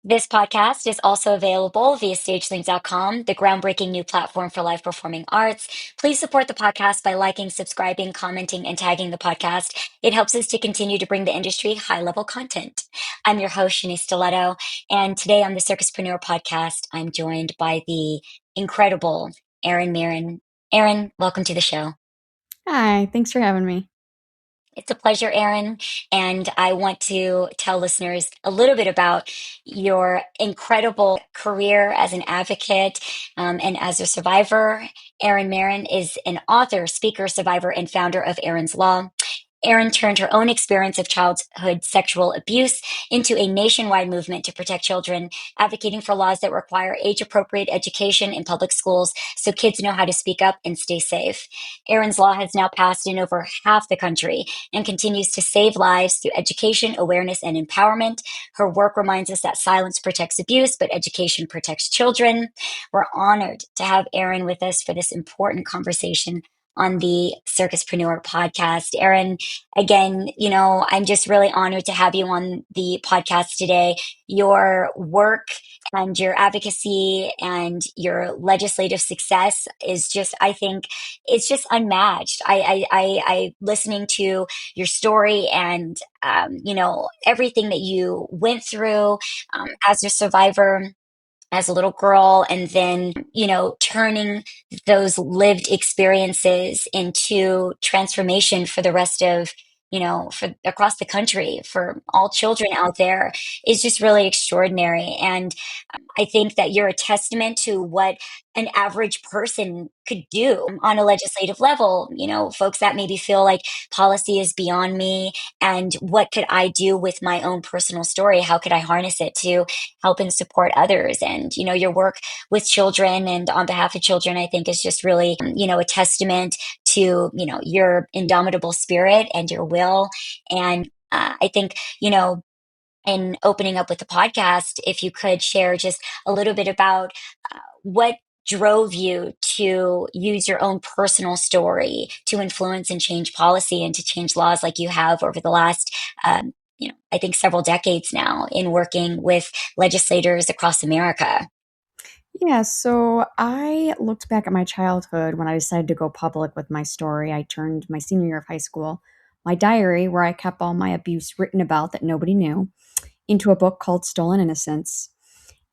This podcast is also available via stagelings.com, the groundbreaking new platform for live performing arts. Please support the podcast by liking, subscribing, commenting, and tagging the podcast. It helps us to continue to bring the industry high level content. I'm your host, Shanice Stiletto, and today on the Circuspreneur Podcast, I'm joined by the incredible Erin Merryn. Erin, welcome to the show. Hi, thanks for having me. It's a pleasure, Erin. And I want to tell listeners a little bit about your incredible career as an advocate and as a survivor. Erin Merryn is an author, speaker, survivor, and founder of Erin's Law. Erin turned her own experience of childhood sexual abuse into a nationwide movement to protect children, advocating for laws that require age appropriate education in public schools so kids know how to speak up and stay safe. Erin's Law has now passed in over half the country and continues to save lives through education, awareness, and empowerment. Her work reminds us that silence protects abuse, but education protects children. We're honored to have Erin with us for this important conversation on the Circuspreneur podcast. Erin, again, I'm just really honored to have you on the podcast today. Your work and your advocacy and your legislative success is just, I think, it's just unmatched. I listening to your story and, everything that you went through as a survivor, as a little girl, and then, turning those lived experiences into transformation for the rest of, for across the country, for all children out there is just really extraordinary. And I think that you're a testament to what an average person could do on a legislative level. Folks that maybe feel like policy is beyond me, and what could I do with my own personal story? How could I harness it to help and support others? And, your work with children and on behalf of children, I think is just really, a testament to, your indomitable spirit and your will. And I think, in opening up with the podcast, if you could share just a little bit about what drove you to use your own personal story to influence and change policy and to change laws like you have over the last, I think several decades now in working with legislators across America. Yeah, so I looked back at my childhood when I decided to go public with my story. I turned my senior year of high school, my diary, where I kept all my abuse written about that nobody knew, into a book called Stolen Innocence.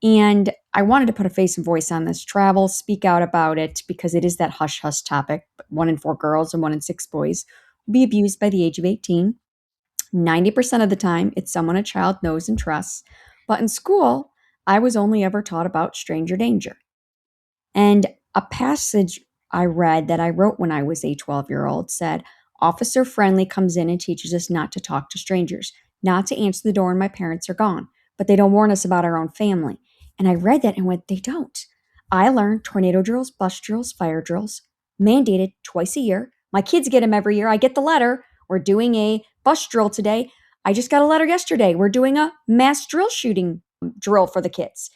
And I wanted to put a face and voice on this, travel, speak out about it, because it is that hush hush topic. 1 in 4 girls and 1 in 6 boys will be abused by the age of 18. 90% of the time, it's someone a child knows and trusts. But in school, I was only ever taught about stranger danger. And a passage I read that I wrote when I was a 12-year-old said, Officer Friendly comes in and teaches us not to talk to strangers, not to answer the door when my parents are gone, but they don't warn us about our own family. And I read that and went, they don't. I learned tornado drills, bus drills, fire drills, mandated twice a year. My kids get them every year. I get the letter. We're doing a bus drill today. I just got a letter yesterday. We're doing a mass drill shooting drill for the kids.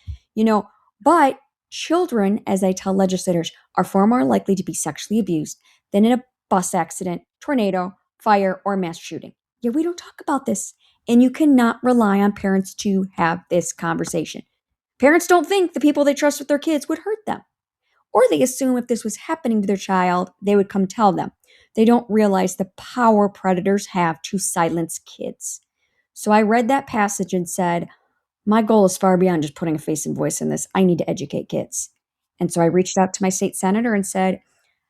But children, as I tell legislators, are far more likely to be sexually abused than in a bus accident, tornado, fire, or mass shooting. Yeah, we don't talk about this. And you cannot rely on parents to have this conversation. Parents don't think the people they trust with their kids would hurt them. Or they assume if this was happening to their child, they would come tell them. They don't realize the power predators have to silence kids. So I read that passage and said, my goal is far beyond just putting a face and voice in this. I need to educate kids. And so I reached out to my state senator and said,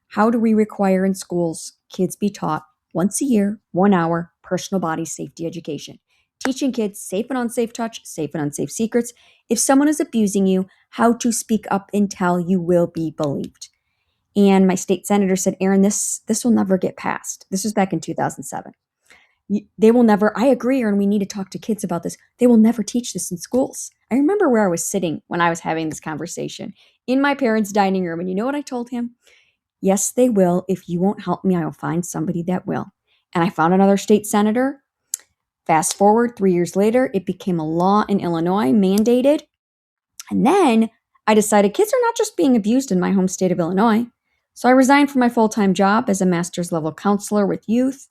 how do we require in schools kids be taught once a year, 1 hour, personal body safety education? Teaching kids safe and unsafe touch, safe and unsafe secrets. If someone is abusing you, how to speak up and tell you will be believed. And my state senator said, Erin, this will never get passed. This was back in 2007. They will never, I agree, Erin, we need to talk to kids about this. They will never teach this in schools. I remember where I was sitting when I was having this conversation in my parents' dining room. And you know what I told him? Yes, they will. If you won't help me, I will find somebody that will. And I found another state senator. Fast forward 3 years later, it became a law in Illinois, mandated. And then I decided kids are not just being abused in my home state of Illinois. So I resigned from my full-time job as a master's level counselor with youth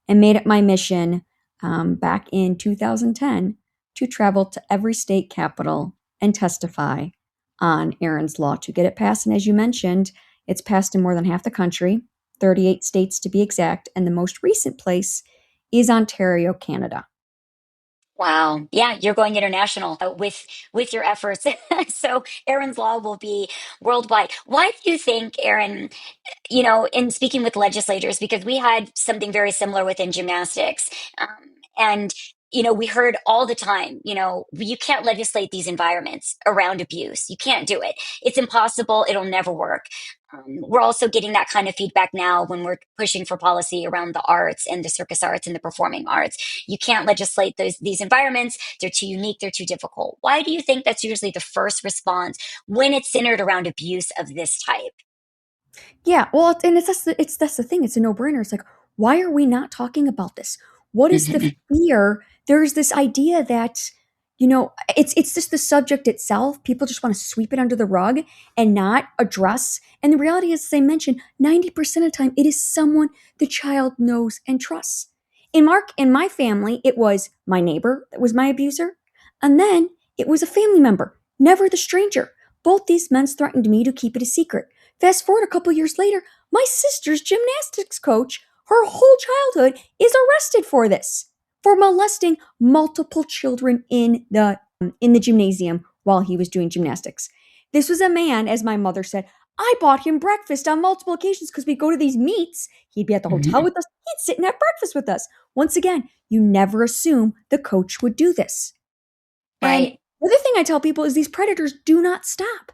and made it my mission back in 2010 to travel to every state capital and testify on Erin's law to get it passed. And as you mentioned, it's passed in more than half the country, 38 states to be exact. And the most recent place is Ontario, Canada. Wow. Yeah, you're going international with your efforts. So Erin's law will be worldwide. Why do you think, Erin, in speaking with legislators, because we had something very similar within gymnastics. And, we heard all the time, you can't legislate these environments around abuse. You can't do it. It's impossible. It'll never work. We're also getting that kind of feedback now when we're pushing for policy around the arts and the circus arts and the performing arts. You can't legislate these environments. They're too unique. They're too difficult. Why do you think that's usually the first response when it's centered around abuse of this type? Yeah, well, and that's the thing. It's a no-brainer. It's like, why are we not talking about this? What is the fear? There's this idea that, it's just the subject itself. People just want to sweep it under the rug and not address. And the reality is, as I mentioned, 90% of the time, it is someone the child knows and trusts. In my family, it was my neighbor that was my abuser, and then it was a family member, never the stranger. Both these men threatened me to keep it a secret. Fast forward a couple years later, my sister's gymnastics coach, her whole childhood, is arrested for this, for molesting multiple children in the gymnasium while he was doing gymnastics. This was a man, as my mother said, I bought him breakfast on multiple occasions because we go to these meets. He'd be at the hotel with us. He'd sit and have breakfast with us. Once again, you never assume the coach would do this. And Right. the other thing I tell people is these predators do not stop.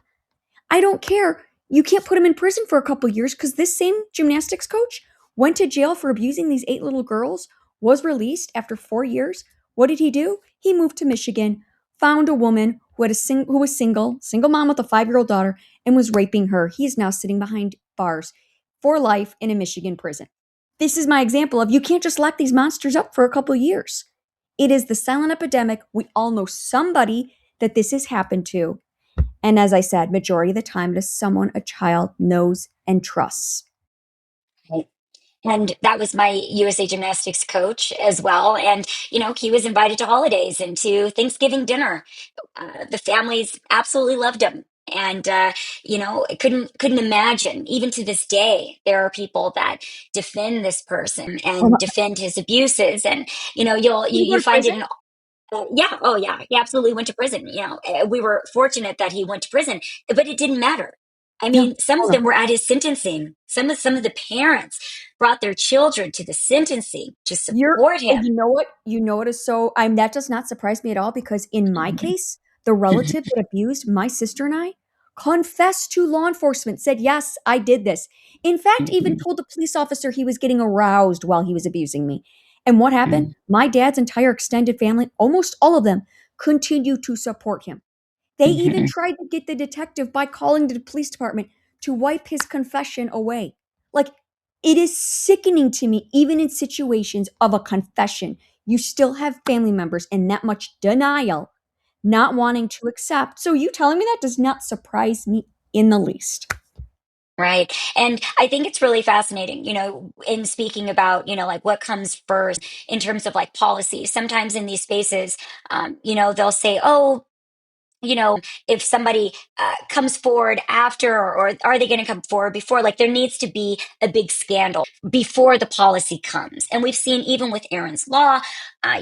I don't care. You can't put him in prison for a couple years because this same gymnastics coach went to jail for abusing these 8 little girls, was released after 4 years. What did he do? He moved to Michigan, found a woman who was single mom with a 5-year-old daughter, and was raping her. He's now sitting behind bars for life in a Michigan prison. This is my example of you can't just lock these monsters up for a couple years. It is the silent epidemic. We all know somebody that this has happened to. And as I said, majority of the time, it is someone a child knows and trusts. Right. And that was my USA Gymnastics coach as well. And, he was invited to holidays and to Thanksgiving dinner. The families absolutely loved him. And, couldn't imagine, even to this day, there are people that defend this person Oh, and defend his abuses. And, you go you to find it prison? in yeah. Oh, yeah. He absolutely went to prison. We were fortunate that he went to prison, but it didn't matter. I No. mean, some of them were at his sentencing. Some of the parents brought their children to the sentencing to You're support him. you know what? You know what is so I'm that does not surprise me at all because in my case, the relative that abused my sister and I confessed to law enforcement, said, "Yes, I did this." In fact, even told the police officer he was getting aroused while he was abusing me. And what happened? My dad's entire extended family, almost all of them, continued to support him. They even tried to get the detective by calling the police department to wipe his confession away. Like, it is sickening to me, even in situations of a confession, you still have family members in that much denial, not wanting to accept. So, you telling me that does not surprise me in the least. Right. And I think it's really fascinating, in speaking about, like what comes first in terms of like policy. Sometimes in these spaces, they'll say, oh, if somebody comes forward after, or are they going to come forward before? Like there needs to be a big scandal before the policy comes. And we've seen even with Erin's law,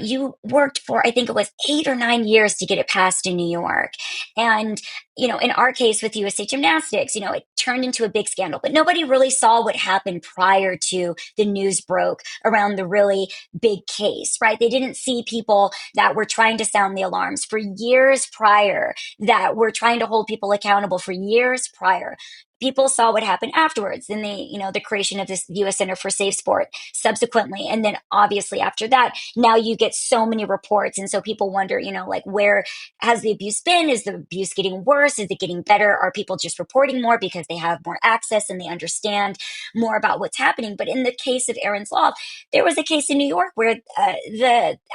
you worked for, I think it was 8 or 9 years to get it passed in New York. And, in our case with USA Gymnastics, it turned into a big scandal, but nobody really saw what happened prior to the news broke around the really big case, right? They didn't see people that were trying to sound the alarms for years prior, that were trying to hold people accountable for years prior. People saw what happened afterwards in the creation of this US Center for Safe Sport subsequently. And then obviously after that, now you get so many reports. And so people wonder, like where has the abuse been? Is the abuse getting worse? Is it getting better? Are people just reporting more because they have more access and they understand more about what's happening? But in the case of Erin's law, there was a case in New York where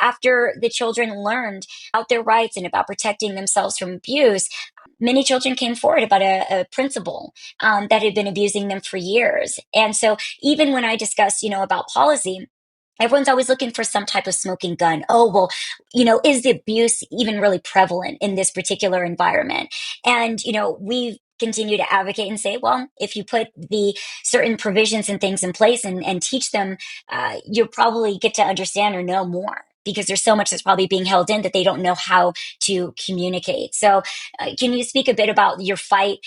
after the children learned about their rights and about protecting themselves from abuse, many children came forward about a principal that had been abusing them for years. And so even when I discuss, about policy, everyone's always looking for some type of smoking gun. Oh, well, is the abuse even really prevalent in this particular environment? And, we continue to advocate and say, well, if you put the certain provisions and things in place and teach them, you'll probably get to understand or know more. Because there's so much that's probably being held in that they don't know how to communicate. So, can you speak a bit about your fight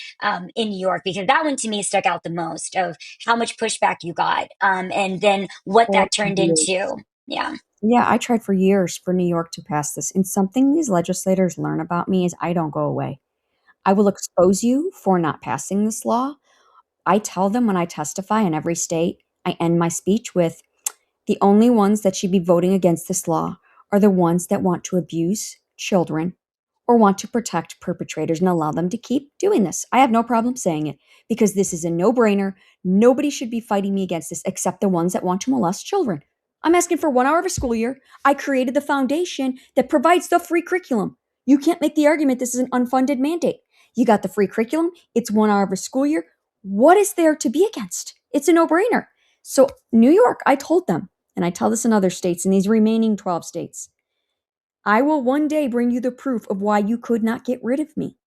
in New York? Because that one to me stuck out the most of how much pushback you got, and then what For that turned years. into. Yeah. Yeah, I tried for years for New York to pass this. And something these legislators learn about me is I don't go away. I will expose you for not passing this law. I tell them when I testify in every state, I end my speech with the only ones that should be voting against this law are the ones that want to abuse children or want to protect perpetrators and allow them to keep doing this. I have no problem saying it because this is a no brainer. Nobody should be fighting me against this except the ones that want to molest children. I'm asking for 1 hour of a school year. I created the foundation that provides the free curriculum. You can't make the argument this is an unfunded mandate. You got the free curriculum, it's 1 hour of a school year. What is there to be against? It's a no brainer. So, New York, I told them, and I tell this in other states, in these remaining 12 states, I will one day bring you the proof of why you could not get rid of me.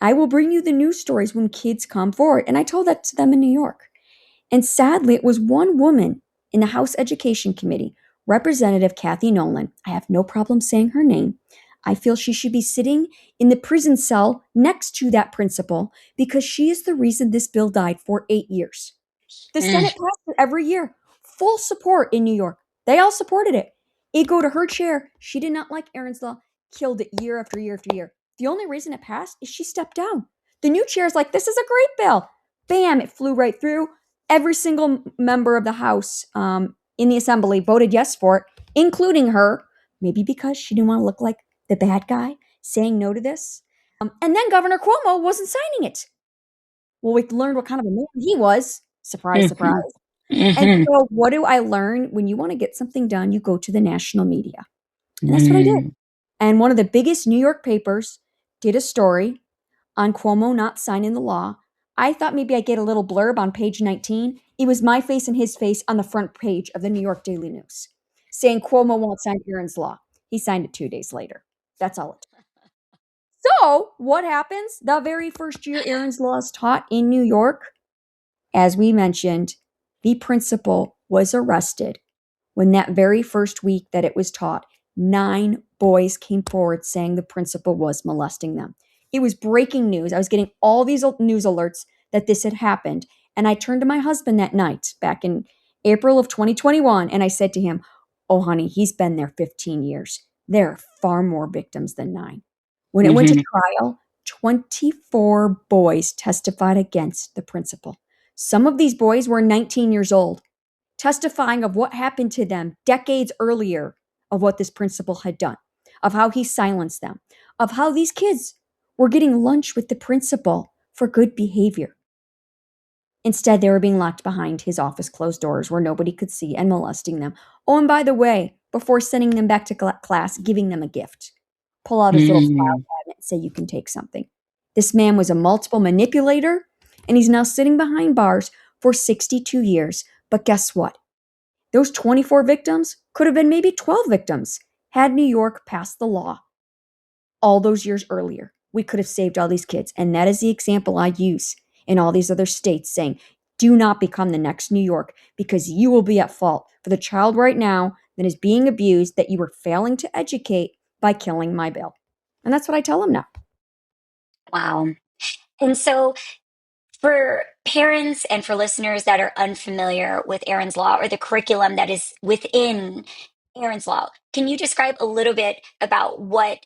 I will bring you the news stories when kids come forward. And I told that to them in New York. And sadly, it was one woman in the House Education Committee, Representative Kathy Nolan. I have no problem saying her name. I feel she should be sitting in the prison cell next to that principal because she is the reason this bill died for 8 years. The Senate Mm, passed it every year. Full support in New York. They all supported it. It go to her chair. She did not like Erin's law. Killed it year after year after year. The only reason it passed is she stepped down. The new chair is like, this is a great bill. Bam, it flew right through. Every single member of the House in the assembly voted yes for it, including her, maybe because she didn't want to look like the bad guy saying no to this. And then Governor Cuomo wasn't signing it. Well, we learned what kind of a man he was. Surprise, surprise. mhm, And mhm, so what do I learn? When you want to get something done, you go to the national media. And that's what I did. mm, And one of the biggest New York papers did a story on Cuomo not signing the law. I thought maybe I'd get a little blurb on page 19. It was my face and his face on the front page of the New York Daily News saying Cuomo won't sign Aaron's law. He signed it 2 days later. That's all it took. So what happens? The very first year Aaron's law is taught in New York, as we mentioned, the principal was arrested when that very first week that it was taught, 9 boys came forward saying the principal was molesting them. It was breaking news. I was getting all these news alerts that this had happened. And I turned to my husband that night back in April of 2021 and I said to him, oh, honey, he's been there 15 years. There are far more victims than 9. When it went to mhm, trial, 24 boys testified against the principal. Some of these boys were 19 years old, testifying of what happened to them decades earlier, of what this principal had done, of how he silenced them, of how these kids were getting lunch with the principal for good behavior. Instead, they were being locked behind his office closed doors where nobody could see and molesting them. Oh, and by the way, before sending them back to class, giving them a gift. Pull out his little file mm. cabinet and say, you can take something. This man was a multiple manipulator, and he's now sitting behind bars for 62 years. But guess what? Those 24 victims could have been maybe 12 victims had New York passed the law all those years earlier. We could have saved all these kids. And that is the example I use in all these other states saying, do not become the next New York because you will be at fault for the child right now that is being abused that you were failing to educate by killing my bill. And that's what I tell them now. Wow. And so, for parents and for listeners that are unfamiliar with Erin's Law or the curriculum that is within Erin's Law, can you describe a little bit about what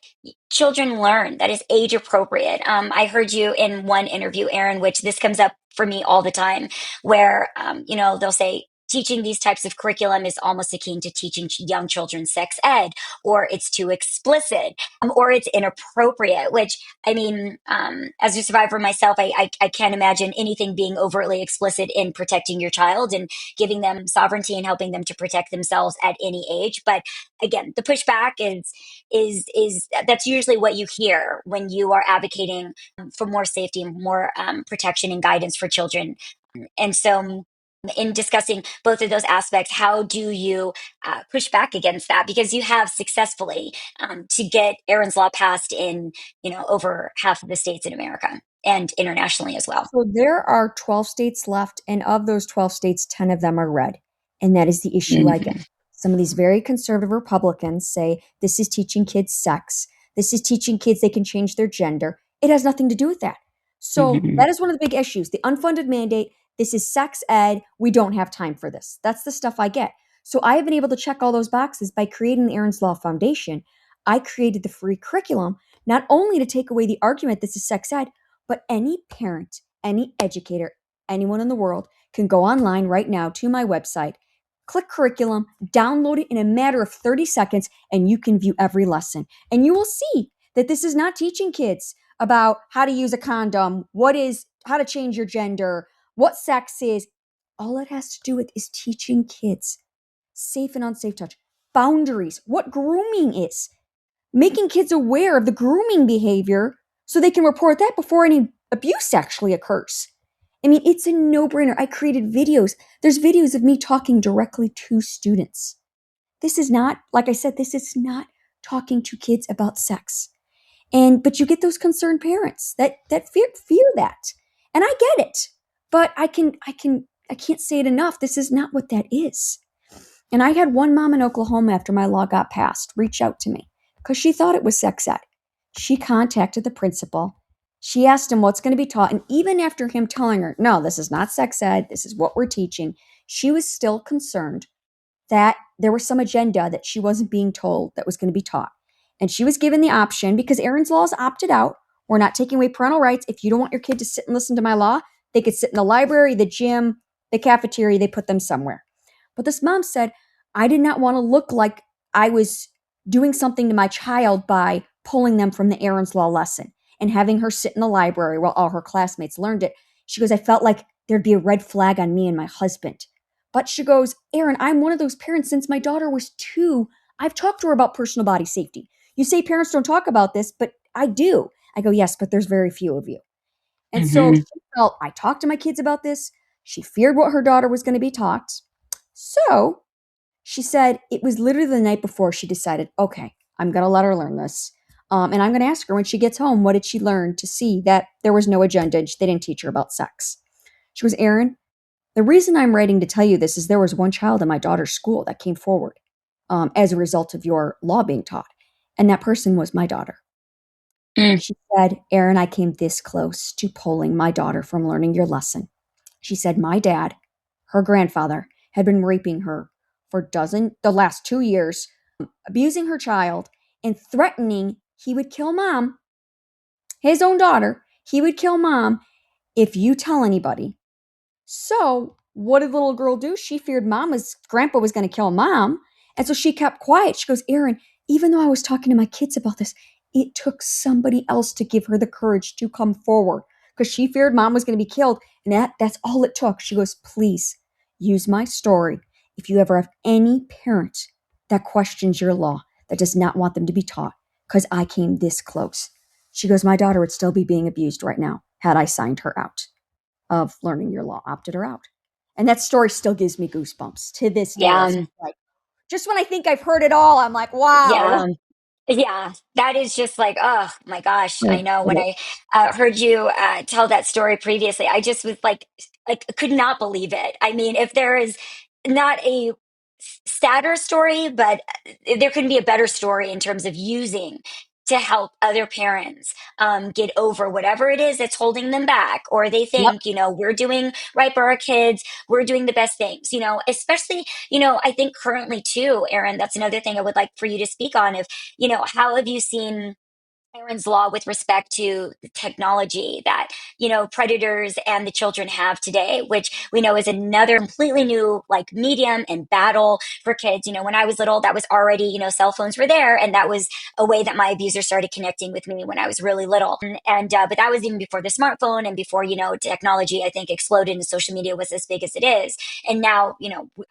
children learn that is age appropriate? I heard you in one interview, Erin, which this comes up for me all the time, where they'll say teaching these types of curriculum is almost akin to teaching young children sex ed, or it's too explicit, or it's inappropriate. Which I mean, as a survivor myself, I can't imagine anything being overtly explicit in protecting your child and giving them sovereignty and helping them to protect themselves at any age. But again, the pushback is that's usually what you hear when you are advocating for more safety and more protection and guidance for children. And so, In discussing both of those aspects, how do you push back against that? Because you have successfully to get Erin's Law passed in, over half of the states in America and internationally as well. So there are 12 states left, and of those 12 states, 10 of them are red. And that is the issue I get. Hmm. Some of these very conservative Republicans say this is teaching kids sex. This is teaching kids they can change their gender. It has nothing to do with that. So Hmm. that is one of the big issues. The unfunded mandate. This is sex ed. We don't have time for this. That's the stuff I get. So I have been able to check all those boxes by creating the Erin's Law Foundation. I created the free curriculum, not only to take away the argument this is sex ed, but any parent, any educator, anyone in the world can go online right now to my website, click curriculum, download it in a matter of 30 seconds, and you can view every lesson. And you will see that this is not teaching kids about how to use a condom, how to change your gender, what sex is. All it has to do with is teaching kids safe and unsafe touch, boundaries, what grooming is, making kids aware of the grooming behavior so they can report that before any abuse actually occurs. I mean, it's a no-brainer. I created videos. There's videos of me talking directly to students. This is not, like I said, this is not talking to kids about sex. But you get those concerned parents that fear that. And I get it. But I can't say it enough. This is not what that is. And I had one mom in Oklahoma after my law got passed reach out to me because she thought it was sex ed. She contacted the principal. She asked him what's going to be taught. And even after him telling her, no, this is not sex ed, this is what we're teaching, she was still concerned that there was some agenda that she wasn't being told that was going to be taught. And she was given the option because Erin's Law is opted out. We're not taking away parental rights. If you don't want your kid to sit and listen to my law, they could sit in the library, the gym, the cafeteria, they put them somewhere. But this mom said, I did not want to look like I was doing something to my child by pulling them from the Erin's Law lesson and having her sit in the library while all her classmates learned it. She goes, I felt like there'd be a red flag on me and my husband. But she goes, Erin, I'm one of those parents since my daughter was 2. I've talked to her about personal body safety. You say parents don't talk about this, but I do. I go, yes, but there's very few of you. And so Hmm. she felt, I talked to my kids about this. She feared what her daughter was going to be taught. So she said it was literally the night before she decided, okay, I'm going to let her learn this. And I'm going to ask her when she gets home, what did she learn to see that there was no agenda? They didn't teach her about sex. She goes, Erin, the reason I'm writing to tell you this is there was one child in my daughter's school that came forward as a result of your law being taught. And that person was my daughter. Mm. She said, Erin, I came this close to pulling my daughter from learning your lesson. She said, my dad, her grandfather, had been raping her for the last 2 years, abusing her child, and threatening he would kill mom, his own daughter. He would kill mom if you tell anybody. So, what did the little girl do? She feared grandpa was going to kill mom. And so she kept quiet. She goes, Erin, even though I was talking to my kids about this, it took somebody else to give her the courage to come forward because she feared mom was going to be killed. And that's all it took. She goes, please use my story. If you ever have any parent that questions your law, that does not want them to be taught, because I came this close. She goes, my daughter would still be being abused right now had I signed her out of learning your law, opted her out. And that story still gives me goosebumps to this day. Yeah. Like, just when I think I've heard it all, I'm like, wow. Yeah. Yeah, that is just like, oh my gosh. I know when Right. I heard you tell that story previously, I just was like, could not believe it. I mean, if there is not a sadder story, but there couldn't be a better story in terms of using to help other parents get over whatever it is that's holding them back, or they Yep. think, we're doing right by our kids, we're doing the best things, especially, I think currently too, Erin, that's another thing I would like for you to speak on. If how have you seen Aaron's law with respect to the technology that, predators and the children have today, which we know is another completely new like medium and battle for kids. When I was little, that was already, cell phones were there. And that was a way that my abuser started connecting with me when I was really little. But that was even before the smartphone and before, technology, I think, exploded and social media was as big as it is. And now,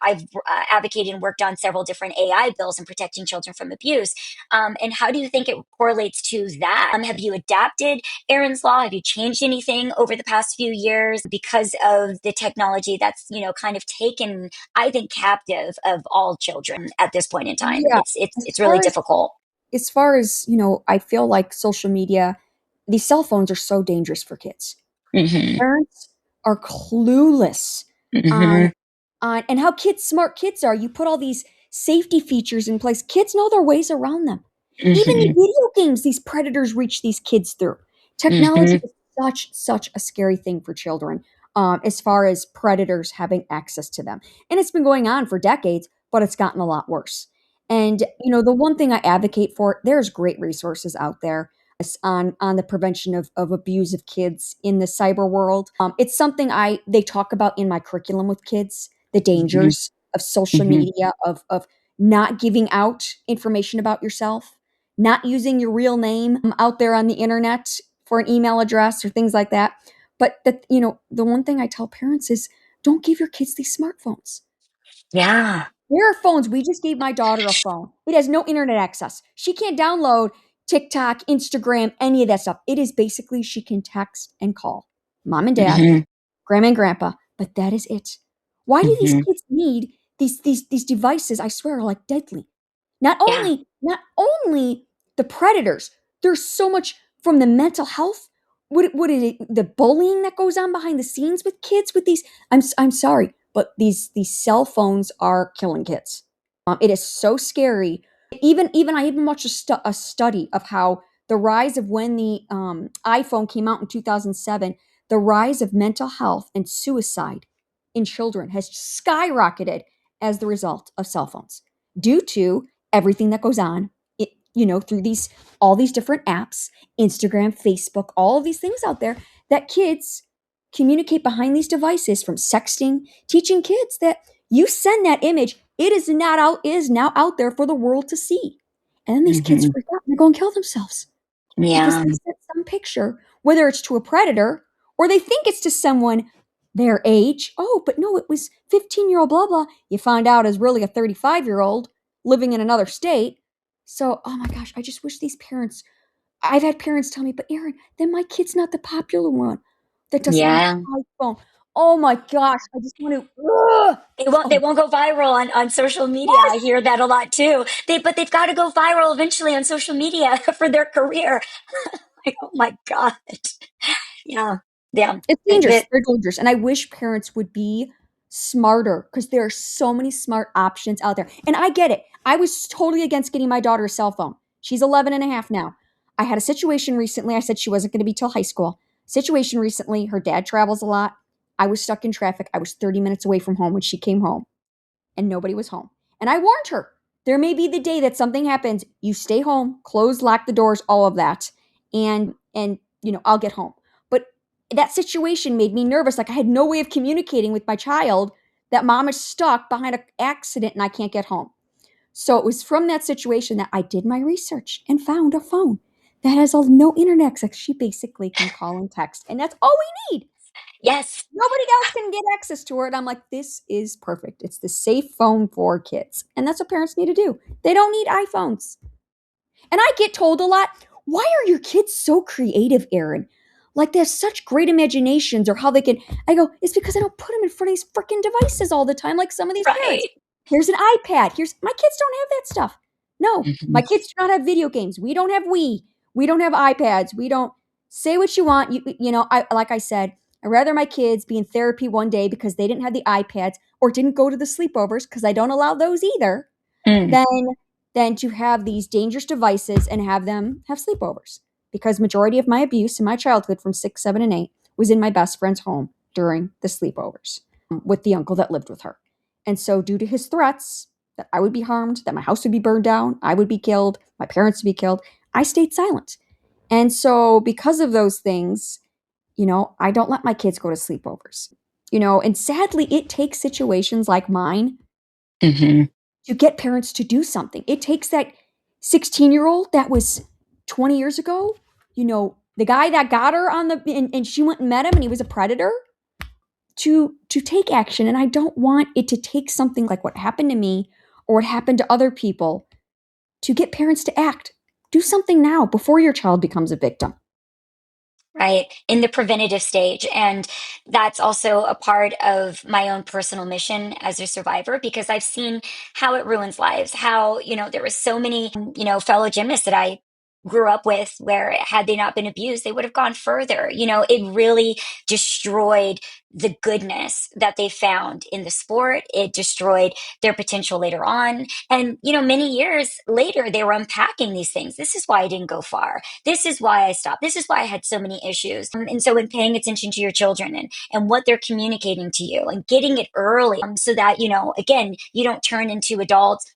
I've advocated and worked on several different AI bills and protecting children from abuse. And how do you think it correlates to that. Have you adapted Erin's Law? Have you changed anything over the past few years because of the technology that's, kind of taken, I think, captive of all children at this point in time? Yeah. As It's really far as difficult. I feel like social media, these cell phones are so dangerous for kids. Hmm. Parents are clueless on Hmm. and how smart kids are. You put all these safety features in place. Kids know their ways around them. Even the Hmm. video games these predators reach these kids through. Technology Hmm. is such a scary thing for children, as far as predators having access to them. And it's been going on for decades, but it's gotten a lot worse. And the one thing I advocate for, there's great resources out there on the prevention of abuse of kids in the cyber world. It's something they talk about in my curriculum with kids, the Hmm. dangers of social Hmm. media, of not giving out information about yourself, not using your real name out there on the internet for an email address or things like that. But the one thing I tell parents is don't give your kids these smartphones. Yeah. There are phones. We just gave my daughter a phone. It has no internet access. She can't download TikTok, Instagram, any of that stuff. It is basically she can text and call mom and dad, Hmm. grandma and grandpa, but that is it. Why do these Hmm. kids need these devices? I swear are like deadly. Yeah. Not only the predators. There's so much from the mental health. What is it? The bullying that goes on behind the scenes with kids with these. I'm sorry, but these cell phones are killing kids. It is so scary. Even I even watched a study of how the rise of when the iPhone came out in 2007, the rise of mental health and suicide in children has skyrocketed as the result of cell phones due to everything that goes on through these all these different apps, Instagram, Facebook, all of these things out there that kids communicate behind these devices, from sexting, teaching kids that you send that image, it is now out there for the world to see. And then these kids Hmm. freak out and they go and kill themselves because Yeah. they sent some picture, whether it's to a predator or they think it's to someone their age. Oh, but no, it was 15-year-old blah blah. You find out is really a 35-year-old living in another state. So, oh my gosh, I just wish these parents. I've had parents tell me, but Erin, then my kid's not the popular one that doesn't have Yeah. an iPhone. Oh my gosh, I just want to. They Oh won't go viral on social media. yes, I hear that a lot too. But they've got to go viral eventually on social media for their career. Like, oh my God. Yeah. Yeah. it's dangerous. That, They're dangerous. And I wish parents would be smarter because there are so many smart options out there. And I get it. I was totally against getting my daughter a cell phone. She's 11 and a half now. I had a situation recently. I said she wasn't going to be till high school. Situation recently, her dad travels a lot. I was stuck in traffic. I was 30 minutes away from home when she came home and nobody was home. And I warned her. There may be the day that something happens. You stay home, close, lock the doors, all of that. And I'll get home. But that situation made me nervous. Like I had no way of communicating with my child that mom is stuck behind an accident and I can't get home. So it was from that situation that I did my research and found a phone that has no internet access. She basically can call and text, and that's all we need. yes. Nobody else can get access to her. And I'm like, this is perfect. It's the safe phone for kids. And that's what parents need to do. They don't need iPhones. And I get told a lot, why are your kids so creative, Erin? Like they have such great imaginations or how they can. I go, it's because I don't put them in front of these freaking devices all the time, like some of these parents. Right. Here's an iPad. My kids don't have that stuff. No, Hmm. my kids do not have video games. We don't have Wii. We don't have iPads. We don't say what you want. I like I said, I'd rather my kids be in therapy one day because they didn't have the iPads or didn't go to the sleepovers because I don't allow those either Mm. than to have these dangerous devices and have them have sleepovers. Because majority of my abuse in my childhood from 6, 7, and 8 was in my best friend's home during the sleepovers with the uncle that lived with her. And so due to his threats that I would be harmed, that my house would be burned down, I would be killed, my parents would be killed, I stayed silent. And so because of those things, I don't let my kids go to sleepovers. And sadly it takes situations like mine Hmm. to get parents to do something. It takes that 16-year-old that was 20 years ago, the guy that got her and she went and met him and he was a predator to take action. And I don't want it to take something like what happened to me or what happened to other people to get parents to act. Do something now before your child becomes a victim. Right, in the preventative stage. And that's also a part of my own personal mission as a survivor, because I've seen how it ruins lives. How, there was so many, fellow gymnasts that I grew up with where had they not been abused, they would have gone further. It really destroyed the goodness that they found in the sport. It destroyed their potential later on. And, many years later, they were unpacking these things. This is why I didn't go far. This is why I stopped. This is why I had so many issues. And so, in paying attention to your children and what they're communicating to you and getting it early, so that, again, you don't turn into adults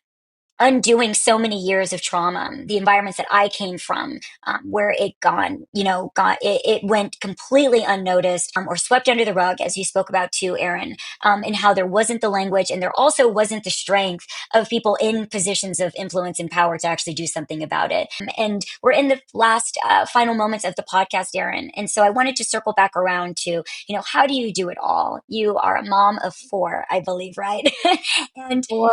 undoing so many years of trauma, the environments that I came from, where it went completely unnoticed, or swept under the rug, as you spoke about too, Erin, and how there wasn't the language and there also wasn't the strength of people in positions of influence and power to actually do something about it. And we're in the last final moments of the podcast, Erin. And so I wanted to circle back around to, how do you do it all? You are a mom of four, I believe, right? and Or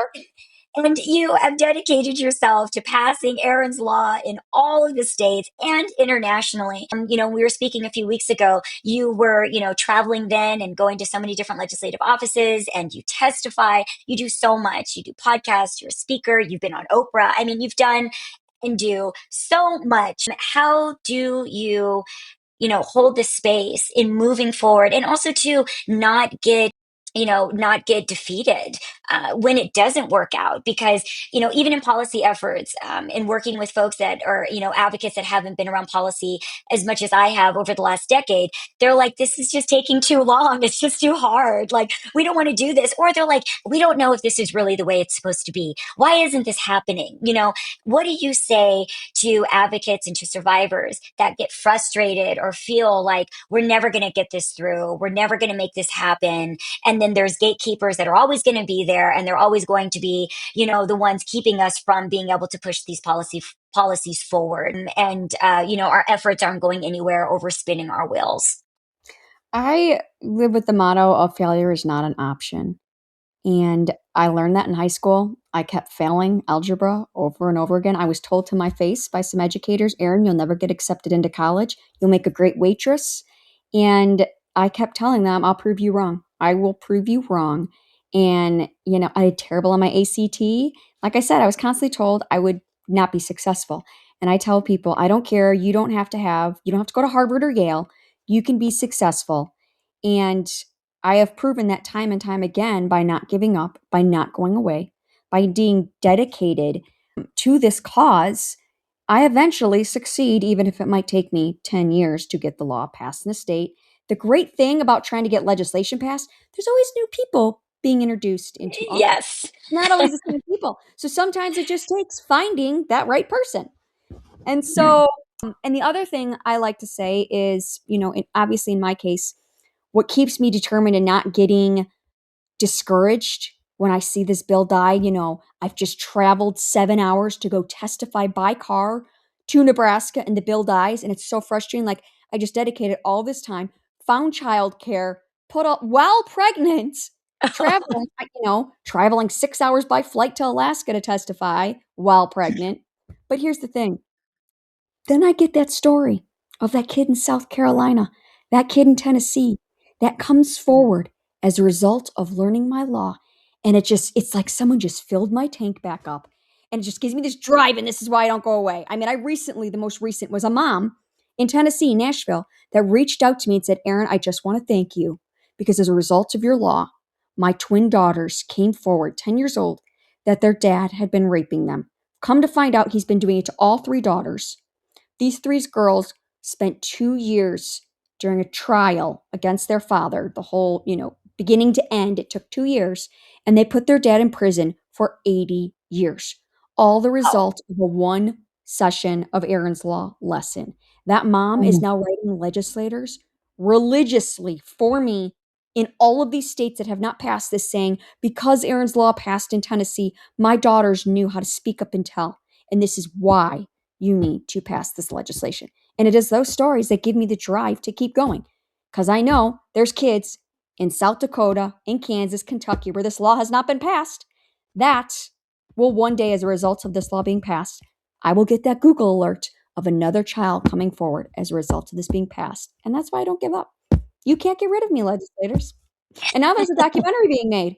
and you have dedicated yourself to passing Erin's Law in all of the states and internationally. We were speaking a few weeks ago. You were, traveling then and going to so many different legislative offices, and you testify. You do so much. You do podcasts, you're a speaker, you've been on Oprah. I mean, you've done and do so much. How do you, hold the space in moving forward, and also to not get defeated when it doesn't work out? Because, even in policy efforts, in working with folks that are, advocates that haven't been around policy as much as I have over the last decade, they're like, this is just taking too long. It's just too hard. Like, we don't want to do this. Or they're like, we don't know if this is really the way it's supposed to be. Why isn't this happening? What do you say to advocates and to survivors that get frustrated or feel like we're never going to get this through? We're never going to make this happen. And then there's gatekeepers that are always going to be there, and they're always going to be, the ones keeping us from being able to push these policies forward. And our efforts aren't going anywhere, over spinning our wheels. I live with the motto of failure is not an option. And I learned that in high school. I kept failing algebra over and over again. I was told to my face by some educators, Erin, you'll never get accepted into college. You'll make a great waitress. And I kept telling them, I'll prove you wrong. I will prove you wrong. And, I did terrible on my ACT. Like I said, I was constantly told I would not be successful. And I tell people, I don't care. You don't have to go to Harvard or Yale. You can be successful. And I have proven that time and time again by not giving up, by not going away, by being dedicated to this cause. I eventually succeed, even if it might take me 10 years to get the law passed in the state. The great thing about trying to get legislation passed, there's always new people being introduced into office. Yes. Not always the same people. So sometimes it just takes finding that right person. And so, and the other thing I like to say is, obviously in my case, what keeps me determined and not getting discouraged when I see this bill die, I've just traveled 7 hours to go testify by car to Nebraska, and the bill dies. And it's so frustrating. Like, I just dedicated all this time, found childcare, put up while pregnant, traveling 6 hours by flight to Alaska to testify while pregnant. But here's the thing. Then I get that story of that kid in South Carolina, that kid in Tennessee that comes forward as a result of learning my law. And it's like someone just filled my tank back up, and it just gives me this drive. And this is why I don't go away. I mean, the most recent was a mom in Tennessee, Nashville, that reached out to me and said, Erin, I just want to thank you because as a result of your law, my twin daughters came forward, 10 years old, that their dad had been raping them. Come to find out, he's been doing it to all three daughters. These three girls spent 2 years during a trial against their father, the whole, beginning to end. It took 2 years, and they put their dad in prison for 80 years. All the Oh, result of a one session of Erin's Law lesson. That mom is now writing legislators religiously for me in all of these states that have not passed this, saying, because Erin's Law passed in Tennessee, my daughters knew how to speak up and tell. And this is why you need to pass this legislation. And it is those stories that give me the drive to keep going. Because I know there's kids in South Dakota, in Kansas, Kentucky, where this law has not been passed, that will one day, as a result of this law being passed, I will get that Google alert of another child coming forward as a result of this being passed. And that's why I don't give up. You can't get rid of me, legislators. And now there's a documentary being made.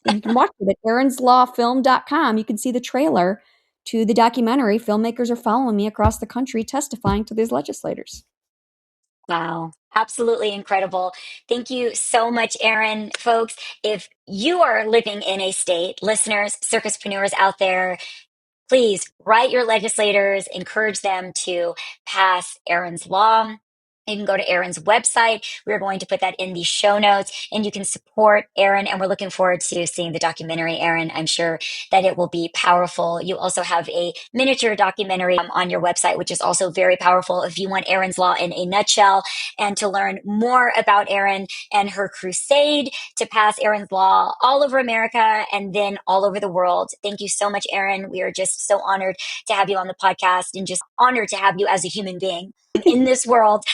And you can watch it at aaronslawfilm.com. You can see the trailer to the documentary. Filmmakers are following me across the country testifying to these legislators. Wow. Absolutely incredible. Thank you so much, Erin. Folks, if you are living in a state, listeners, circuspreneurs out there, please write your legislators, encourage them to pass Erin's law. You can go to Erin's website. We're going to put that in the show notes, and you can support Erin. And we're looking forward to seeing the documentary, Erin. I'm sure that it will be powerful. You also have a miniature documentary on your website, which is also very powerful if you want Erin's law in a nutshell and to learn more about Erin and her crusade to pass Erin's law all over America and then all over the world. Thank you so much, Erin. We are just so honored to have you on the podcast and just honored to have you as a human being in this world,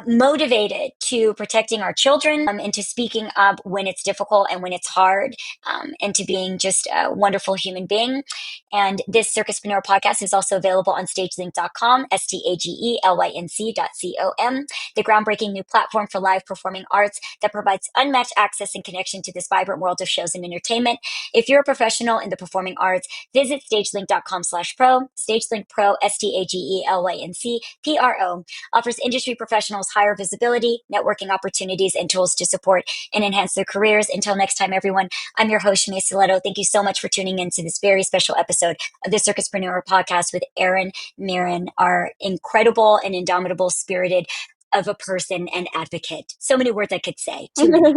motivated to protecting our children and to speaking up when it's difficult and when it's hard, and to being just a wonderful human being. And this Circuspreneur podcast is also available on stagelink.com, stagelync.com, the groundbreaking new platform for live performing arts that provides unmatched access and connection to this vibrant world of shows and entertainment. If you're a professional in the performing arts, visit stagelink.com/pro. StageLink Pro, StageLync, offers industry professionals higher visibility, networking opportunities, and tools to support and enhance their careers. Until next time, everyone, I'm your host, Shanae Stiletto. Thank you so much for tuning in to this very special episode of the Circuspreneur Podcast with Erin Merryn, our incredible and indomitable spirited of a person and advocate. So many words I could say, too many.